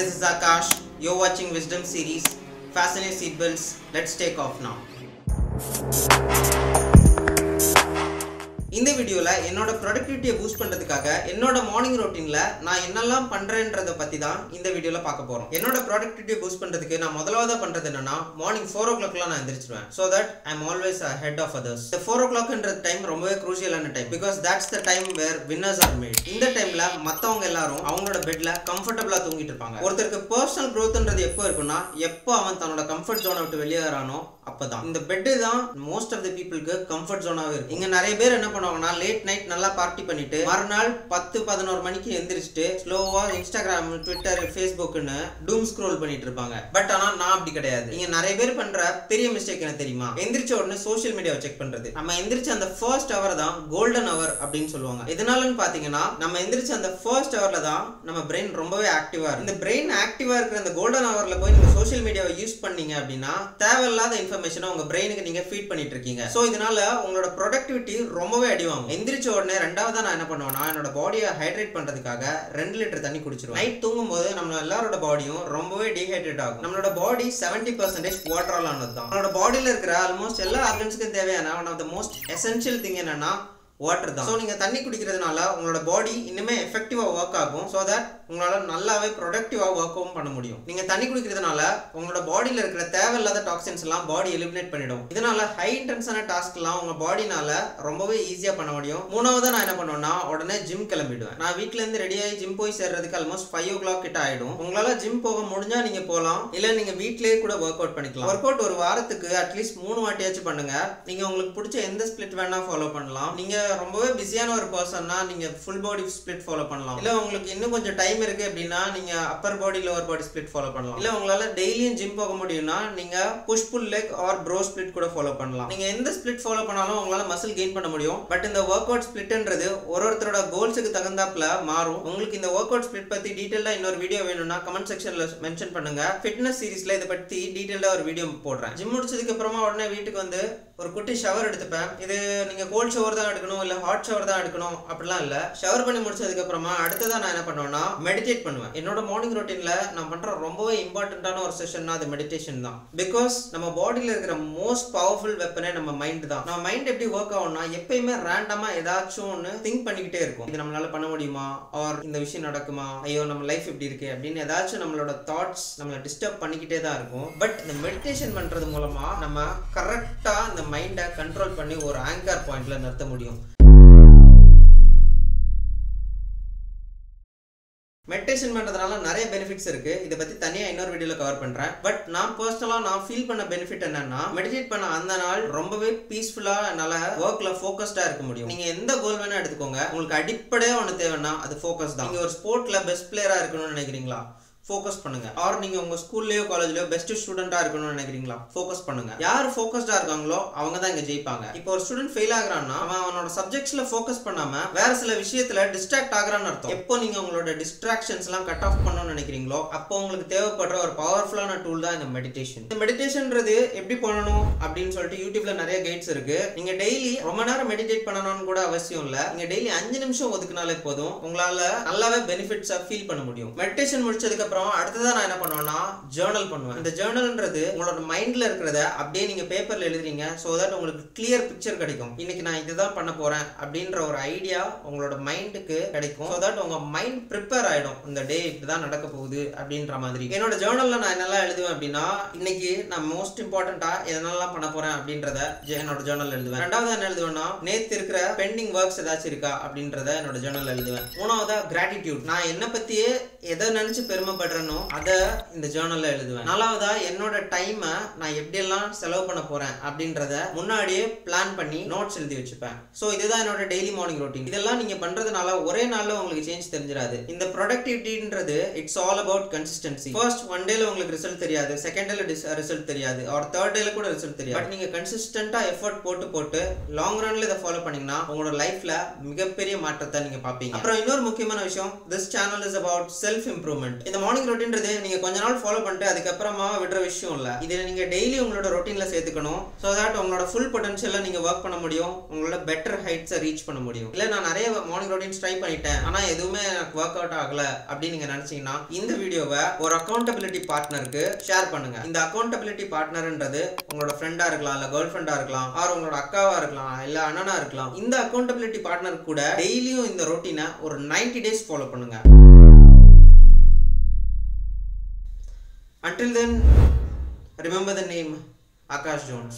this is Akash. You're watching Wisdom Series. Fasten your seatbelts. Let's take off now. இந்த வீடியோல என்னோட ப்ரொடக்டிவிட்டியை boost பண்றதுக்காக என்னோட மார்னிங் ரொட்டீன்ல நான் என்னெல்லாம் பண்றேன்றத பத்தி தான் இந்த வீடியோல பார்க்க போறோம். என்னோட ப்ரொடக்டிவிட்டியை பூஸ்ட் பண்றதுக்கு நான் முதலாவதா பண்றது என்னன்னா மார்னிங் 4 o'clockலாம் நான் எந்திரிச்சிடுவேன். So that I'm always ahead of others. The 4 o'clockன்ற டைம் ரொம்பவே crucial-ஆன time because that's the time where winners are made. இந்த டைம்ல மத்தவங்க எல்லாரும் அவங்களோட பெட்ல கம்ஃபர்ட்டபிளா தூங்கிட்டு இருப்பாங்க. ஒருத்தருக்கு பர்சனல் growthன்றது எப்போ இருக்குன்னா எப்போ அவன் தன்னோட கம்ஃபர்ட் ஜோனை விட்டு வெளியே வரானோ அப்பதான். இந்த பெட் தான் மோஸ்ட் ஆஃப் தி பீப்புளுக்கு கம்ஃபர்ட் ஜோனாவே இருக்கு. இங்க நிறைய பேர் என்ன பண்ணுவாங்கன்னா லேட் நைட் நல்லா பார்ட்டி பண்ணிட்டு மறுநாள் 10-11 மணிக்கு எந்திரிச்சிட்டு ஸ்லோவா இன்ஸ்டாகிராம், ட்விட்டர், ஃபேஸ்புக்னு டூம் ஸ்க்ரோல் பண்ணிட்டு இருப்பாங்க. பட் ஆனா நான் அப்படி கிடையாது. நீங்க நிறைய பேர் பண்ற பெரிய மிஸ்டேக் என்ன தெரியுமா? எந்திரிச்ச உடனே சோஷியல் மீடியாவை செக் பண்றது. நம்ம எந்திரிச்ச அந்த ஃபர்ஸ்ட் ஹவர் தான் கோல்டன் ஹவர் அப்படின்னு சொல்லுவாங்க. எதனாலன்னு பாத்தீங்கன்னா நம்ம எந்திரிச்ச அந்த ஃபர்ஸ்ட் ஹவர்ல தான் நம்ம பிரெயின் ரொம்பவே ஆக்டிவா இருக்கு. இந்த பிரெயின் ஆக்டிவா இருக்கிற அந்த கோல்டன் ஹவர்ல போய் நீங்க சோஷியல் மீடியாவை யூஸ் பண்ணீங்க அப்படின்னா தேவையில்லாத இன்ஃபர்மேஷனை உங்க பிரெயினுக்கு நீங்க ஃபீட் பண்ணிட்டு இருக்கீங்க. சோ இதனால உங்களோட ப்ரொடக்டிவிட்டி ரொம்பவே அடிவாங்க. எந்திரிச்ச உடனே ரெண்டாவதா நான் என்ன பண்ணுவேன்னா என்னோட பாடியை ஹைட்ரேட் பண்றதுக்காக 2 லிட்டர் தண்ணி குடிச்சிருவேன். நைட் தூங்கும் போது நம்ம எல்லாரோட பாடியும் ரொம்பவே டீஹைட்ரேட் ஆகும். நம்மளோட பாடி 70% வாட்டரால் ஆனது தான். நம்மளோட பாடியில இருக்கிற ஆல்மோஸ்ட் எல்லா ஆர்கன்ஸ்க்கும் தேவையான one of the most essential thing என்னன்னா வாட்டர் தான். ஸோ நீங்கள் தண்ணி குடிக்கிறதுனால உங்களோட பாடி இன்னுமே எஃபெக்டிவாக ஒர்க் ஆகும். ஸோ தட் உங்களால் நல்லாவே ப்ரொடக்டிவாக ஒர்க்கவும் பண்ண முடியும். நீங்கள் தண்ணி குடிக்கிறதுனால உங்களோட பாடியில் இருக்கிற தேவையில்லாத டாக்ஸின்ஸ் எல்லாம் பாடி எலிமினேட் பண்ணிடும். இதனால ஹை இன்டென்ஸான டாஸ்க்லாம் உங்கள் பாடினால ரொம்பவே ஈஸியாக பண்ண முடியும். மூணாவதாக நான் என்ன பண்ணுவேன்னா உடனே ஜிம் கிளம்பிடுவேன். நான் வீட்டிலேருந்து ரெடியாகி ஜிம் போய் சேர்றதுக்கு ஆல்மோஸ்ட் 5 o'clock கிட்ட ஆகிடும். உங்களால் ஜிம் போக முடிஞ்சா நீங்கள் போகலாம், இல்லை நீங்கள் வீட்டிலேயே கூட ஒர்க் அவுட் பண்ணிக்கலாம். ஒர்க் அவுட் ஒரு வாரத்துக்கு அட்லீஸ்ட் 3 வாட்டியாச்சும் பண்ணுங்க. நீங்கள் உங்களுக்கு பிடிச்ச எந்த ஸ்பிளிட் வேணா ஃபாலோ பண்ணலாம். நீங்கள் ரொம்பவே பிஸியான ஒரு பர்சன்னா நீங்க ஃபுல் பாடி ஸ்ப்ளிட் ஃபாலோ பண்ணலாம். இல்ல உங்களுக்கு இன்னும் கொஞ்சம் டைம் இருக்கு அப்படின்னா நீங்க upper body lower body split follow பண்ணலாம். இல்ல உங்களால டெய்லியும் ஜிம் போக முடியும்னா நீங்க push pull leg or bro split கூட ஃபாலோ பண்ணலாம். நீங்க எந்த ஸ்ப்ளிட் ஃபாலோ பண்ணாலும் உங்களால மசில் கெயின் பண்ண முடியும். பட் இந்த ஒர்க் அவுட் ஸ்ப்ளிட்ன்றது ஒருத்தரோட கோல்ஸுக்கு தகுந்தாப்புல மாறும். உங்களுக்கு இந்த ஒர்க் அவுட் ஸ்ப்ளிட் பத்தி டீடைலா இன்னொரு வீடியோ வேணும்னா கமெண்ட் செக்ஷன்ல மென்ஷன் பண்ணுங்க. ஃபிட்னஸ் சீரிஸ்ல இதை பத்தி டீடைலா ஒரு வீடியோ போடுறேன். ஜிம் முடிச்சதுக்கு அப்புறமா உடனே வீட்டுக்கு வந்து ஒரு குட்டி ஷவர் எடுத்துப்பேன். இது நீங்க கோல்ட் ஷவர் தான் எடுக்கணும் இல்ல ஹாட் ஷவர் தான் எடுக்கணும் அப்படிலாம் இல்ல. ஷவர் பண்ணி முடிச்சதுக்கு அப்புறமா அடுத்ததா நான் என்ன பண்ணுவேன்னா மெடிடேட் பண்ணுவேன். என்னோட மார்னிங் ரொட்டீன்ல நான் பண்ற ரொம்பவே இம்பார்ட்டன்டான ஒரு செஷன்னா அது மெடிடேஷன் தான். பிகாஸ் நம்ம பாடியில இருக்கிற மோஸ்ட் பவர்ஃபுல் வெப்பனே நம்ம மைண்ட் தான். நம்ம மைண்ட் எப்படி ஒர்க் ஆகும்னா எப்பயுமே ரேண்டமா ஏதாச்சும் ஒன்று திங்க் பண்ணிக்கிட்டே இருக்கும். இது நம்மளால பண்ண முடியுமா, ஆர் இந்த விஷயம் நடக்குமா, ஐயோ நம்ம லைஃப் எப்படி இருக்கு அப்படின்னு ஏதாச்சும் நம்மளோட தாட்ஸ் நம்மளை டிஸ்டர்ப் பண்ணிக்கிட்டே தான் இருக்கும். பட் இந்த மெடிடேஷன் பண்றது மூலமா நம்ம கரெக்டா இந்த மைண்டை கண்ட்ரோல் பண்ணி ஒரு ஆங்கர் பாயிண்ட்ல நிறுத்த முடியும். மெடிடேஷன் பண்றதுனால நிறைய பெனிஃபிட்ஸ் இருக்கு. இதை பத்தி தனியா இன்னொரு வீடியோல கவர் பண்றேன். பட் நான் பர்சனலா நான் ஃபீல் பண்ண பெனிஃபிட் என்னன்னா மெடிடேட் பண்ண அந்த நாள் ரொம்பவே பீஸ்ஃபுல்லா என்னால ஒர்க்ல ஃபோக்கஸ்டா இருக்க முடியும். நீங்க எந்த கோல் வேணா எடுத்துக்கோங்க, உங்களுக்கு அடிப்படையா ஒண்ணு தேவைன்னா அது ஃபோக்கஸ் தான். நீங்க ஒரு ஸ்போர்ட்ல பெஸ்ட் பிளேயரா இருக்கணும்னு நினைக்கிறீங்களா, ஃபோக்கஸ் பண்ணுங்க. ஆர் நீங்க உங்க ஸ்கூல்லயோ காலேஜ்லயோ பெஸ்ட் ஸ்டூடெண்டா இருக்கணும்னு நினைக்கிறீங்களா, ஃபோக்கஸ் பண்ணுங்க. யார் ஃபோக்கஸ்டா இருக்காங்களோ அவங்க தான் இங்க ஜெயிப்பாங்க. இப்போ ஒரு ஸ்டூடெண்ட் ஃபெயில் ஆகுறான்னா அவனோட சப்ஜெக்ட்ஸ்ல ஃபோக்கஸ் பண்ணாம வேற சில விஷயத்துல டிஸ்ட்ராக்ட் ஆகுறான்னு அர்த்தம். எப்போ நீங்க உங்களோட டிஸ்ட்ராக்ஷன்ஸ் எல்லாம் கட் ஆஃப் பண்ணணும்னு நினைக்கிறீங்களோ அப்போ உங்களுக்கு தேவைப்படுற ஒரு பவர்ஃபுல்லான டூல் தான் இந்த மெடிடேஷன். இந்த மெடிடேஷன்ன்றது எப்படி பண்ணணும் அப்படின்னு சொல்லிட்டு யூடியூப்ல நிறைய கைட்ஸ் இருக்கு. நீங்க டெய்லி ரொம்ப நேரம் மெடிடேட் பண்ணணும்னு கூட அவசியம் இல்ல. நீங்க டெய்லி 5 நிமிஷம் ஒதுக்குனாலே போதும், உங்களால நல்லாவே பெனிஃபிட்ஸா ஃபீல் பண்ண முடியும். மெடிடேஷன் முடிச்சதுக்கு அடுத்ததா நான் என்ன பண்ணுவேன்னா ஜர்னல் பண்ணுவேன். இந்த ஜர்னல்ன்றது உங்களோட மைண்ட்ல இருக்கிறத அப்படியே நீங்க பேப்பர்ல எழுதுறீங்க. சோ தட் உங்களுக்கு கிளியர் பிக்சர் கிடைக்கும். இன்னைக்கு நான் இதுதான் பண்ண போறேன் அப்படின்ற ஒரு ஐடியா உங்களோட மைண்டுக்கு கிடைக்கும். சோ தட் உங்க மைண்ட் ப்ரிப்பேர் ஆயிடும், இந்த டே இப்படிதான் நடக்க போகுது அப்படின்ற மாதிரி. என்னோட ஜர்னல்ல நான் என்னெல்லாம் எழுதுவேன் அப்படின்னா இன்னைக்கு நான் மோஸ்ட் இம்பார்ட்டன்டா எதெல்லாம் பண்ண போறேன் அப்படின்றத என்னோட ஜர்னல் எழுதுவேன். ரெண்டாவது என்ன எழுதுவேன்னா நேத்து இருக்கிற பெண்டிங் ஒர்க்ஸ் ஏதாச்சும் இருக்கா அப்படின்றத என்னோட ஜர்னல் எழுதுவேன். மூணாவதா கிராட்டிடியூட், நான் என்ன பத்தியே எதை நினைச்சு பெருமைப்படுறேனோ அதை இந்த ஜர்னல்ல எழுதுவேன். நாலாவதா என்னோட டைமை நான் எப்படியெல்லாம் செலவு பண்ண போறேன் அப்படின்றத முன்னாடியே பிளான் பண்ணி நோட்ஸ் எழுதி வச்சுப்பேன். சோ இதுதான் என்னோட டெய்லி மார்னிங் ரொட்டீன். இதெல்லாம் நீங்க பண்றதுனால ஒரே நாள்ல உங்களுக்கு சேஞ்ச் தெரிஞ்சிடாது. இந்த ப்ரொடக்டிவிட்டின்றது it's all about consistency. First 1 டேல உங்களுக்கு ரிசல்ட் தெரியாது, செகண்ட் டேல ரிசல்ட் தெரியாது, ஆர் தேர்ட் டேல கூட ரிசல்ட் தெரியாது. பட் நீங்க கன்சிஸ்டன்ட்டா எஃபோர்ட் போட்டு லாங் ரன்ல இதை ஃபாலோ பண்ணீங்கன்னா உங்களோட லைஃப்ல மிகப்பெரிய மாற்றத்தை நீங்க பாப்பீங்க. அப்புறம் இன்னொரு முக்கியமான விஷயம், this channel is about self improvement. இந்த மார்னிங் ரொட்டீன்றது நீங்க கொஞ்ச நாள் ஃபாலோ பண்ணிட்டு அதுக்கப்புறமா விடுற விஷயம் இல்ல. இதை நீங்க டெய்லி உங்களோட ரொட்டீன்ல சேர்த்துக்கணும். ஸோ தட் உங்களோட ஃபுல் பொட்டன்ஷியலை நீங்க ஒர்க் பண்ண முடியும், உங்களோட பெட்டர் ஹைட்ஸை ரீச் பண்ண முடியும். இல்ல நான் நிறைய மார்னிங் ரொட்டீன்ஸ் ட்ரை பண்ணிட்டேன் ஆனா எதுவுமே எனக்கு ஒர்க் அவுட் ஆகல அப்படின்னு நீங்க நினைச்சீங்கன்னா இந்த வீடியோவை ஒரு அக்கௌண்டபிலிட்டி பார்ட்னருக்கு ஷேர் பண்ணுங்க. இந்த அக்கௌண்டபிலிட்டி பார்ட்னர்ன்றது உங்களோட ஃப்ரெண்டா இருக்கலாம், இல்ல கேர்ள் ஃப்ரெண்டா இருக்கலாம், ஆர் உங்களோட அக்காவா இருக்கலாம், இல்ல அண்ணனா இருக்கலாம். இந்த அக்கௌண்டபிலிட்டி பார்ட்னர் கூட டெய்லியும் இந்த ரொட்டீனை ஒரு 90 days ஃபாலோ பண்ணுங்க. Until then, remember the name Akash Jones.